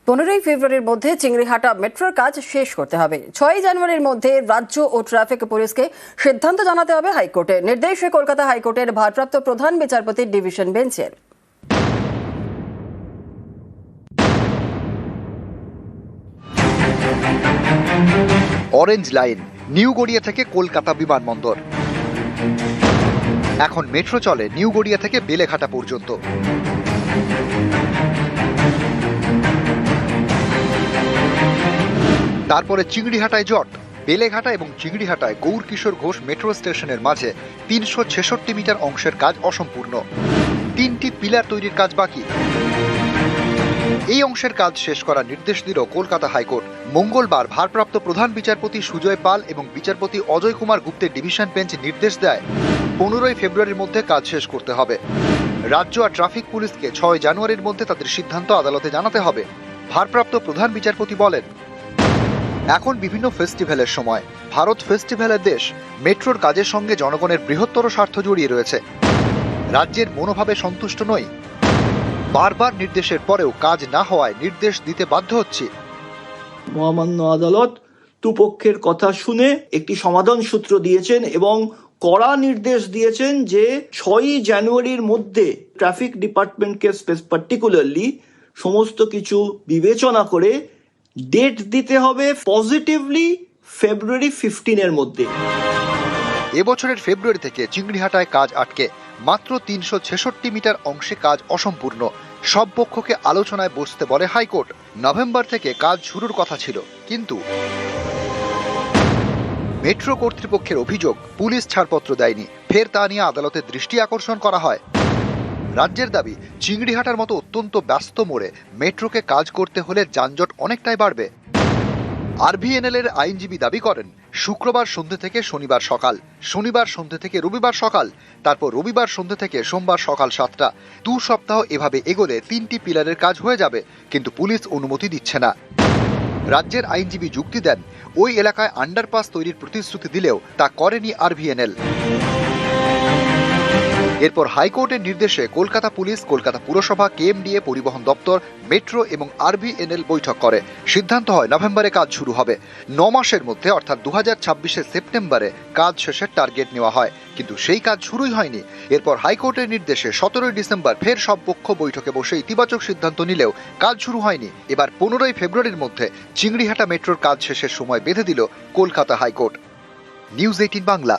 15 ফেব্রুয়ারির মধ্যে চিংড়িহাটা মেট্রোর কাজ শেষ করতে হবে। 6 জানুয়ারির মধ্যে রাজ্য ও ট্রাফিক পুলিশকে সিদ্ধান্ত জানাতে হবে হাইকোর্টে। নির্দেশে কলকাতা হাইকোর্টের ভারপ্রাপ্ত প্রধান বিচারপতির ডিভিশন বেঞ্চের। অরেঞ্জ লাইন নিউ গড়িয়া থেকে কলকাতা বিমানবন্দর। এখন মেট্রো চলে নিউ গড়িয়া থেকে বেলেঘাটা পর্যন্ত। তারপরে চিংড়িহাটায় জট। বেলেঘাটা এবং চিংড়িহাটায় গৌর কিশোর ঘোষ মেট্রো স্টেশনের মাঝে 366 মিটার অংশের কাজ অসম্পূর্ণ। 3টি পিলার তৈরির কাজ বাকি। এই অংশের কাজ শেষ করার নির্দেশ দিল কলকাতা হাইকোর্ট। মঙ্গলবার ভারপ্রাপ্ত প্রধান বিচারপতি সুজয় পাল এবং বিচারপতি অজয় কুমার গুপ্তের ডিভিশন বেঞ্চ নির্দেশ দেয় 15 ফেব্রুয়ারির মধ্যে কাজ শেষ করতে হবে। রাজ্য আর ট্রাফিক পুলিশকে 6 জানুয়ারির মধ্যে তাদের সিদ্ধান্ত আদালতে জানাতে হবে। ভারপ্রাপ্ত প্রধান বিচারপতি বলেন, এখন বিভিন্ন ফেস্টিভ্যালের সময়, ভারত ফেস্টিভ্যালের দেশ। মেট্রোর কাজের সঙ্গে জনগণের বৃহত্তর স্বার্থ জড়িয়ে রয়েছে। রাজ্যের মনোভাবে সন্তুষ্ট নই। বারবার নির্দেশের পরেও কাজ না হওয়ায় নির্দেশ দিতে বাধ্য হচ্ছি। মহামান্য আদালত দুপক্ষের কথা শুনে একটি সমাধান সূত্র দিয়েছেন এবং কড়া নির্দেশ দিয়েছেন যে 6 জানুয়ারির মধ্যে ট্রাফিক ডিপার্টমেন্টকে পার্টিকুলারলি সমস্ত কিছু বিবেচনা করে ডেট দিতে হবে পজিটিভলি ফেব্রুয়ারি 15 মধ্যে। এবছরের ফেব্রুয়ারি থেকে চিংড়িহাটায় কাজ আটকে। মাত্র 366 মিটার অংশে কাজ অসম্পূর্ণ। সব পক্ষকে আলোচনায় বসতে বলে হাইকোর্ট। নভেম্বর থেকে কাজ শুরুর কথা ছিল, কিন্তু মেট্রো কর্তৃপক্ষের অভিযোগ পুলিশ ছাড়পত্র দেয়নি। ফের তা নিয়ে আদালতের দৃষ্টি আকর্ষণ করা হয়। রাজ্যের দাবি, চিংড়িহাটার মতো অত্যন্ত ব্যস্ত মোড়ে মেট্রোকে কাজ করতে হলে যানজট অনেকটাই বাড়বে। আরভিএনএল এর আইনজীবী দাবি করেন, শুক্রবার সন্ধ্যে থেকে শনিবার সকাল, শনিবার সন্ধ্যে থেকে রবিবার সকাল, তারপর রবিবার সন্ধ্যে থেকে সোমবার সকাল 7টা। 2 সপ্তাহ এভাবে এগোলে 3টি পিলারের কাজ হয়ে যাবে, কিন্তু পুলিশ অনুমতি দিচ্ছে না। রাজ্যের আইনজীবী যুক্তি দেন, ওই এলাকায় আন্ডারপাস তৈরির প্রতিশ্রুতি দিলেও তা করেনি আরভিএনএল। এরপর হাইকোর্টের নির্দেশে কলকাতা পুলিশ, কলকাতা পুরসভা, কেএমডিএ, পরিবহন দপ্তর, মেট্রো এবং আরভিএনএল বৈঠক করে। সিদ্ধান্ত হয় নভেম্বরে কাজ শুরু হবে। 9 মাসের মধ্যে অর্থাৎ 2026 সেপ্টেম্বরে কাজ শেষের টার্গেট নেওয়া হয়, কিন্তু সেই কাজ শুরুই হয়নি। এরপর হাইকোর্টের নির্দেশে 17 ডিসেম্বর ফের সব পক্ষ বৈঠকে বসে ইতিবাচক সিদ্ধান্ত নিলেও কাজ শুরু হয়নি। এবার 15 ফেব্রুয়ারির মধ্যে চিংড়িহাটা মেট্রোর কাজ শেষের সময় বেঁধে দিল কলকাতা হাইকোর্ট। নিউজ 18 বাংলা।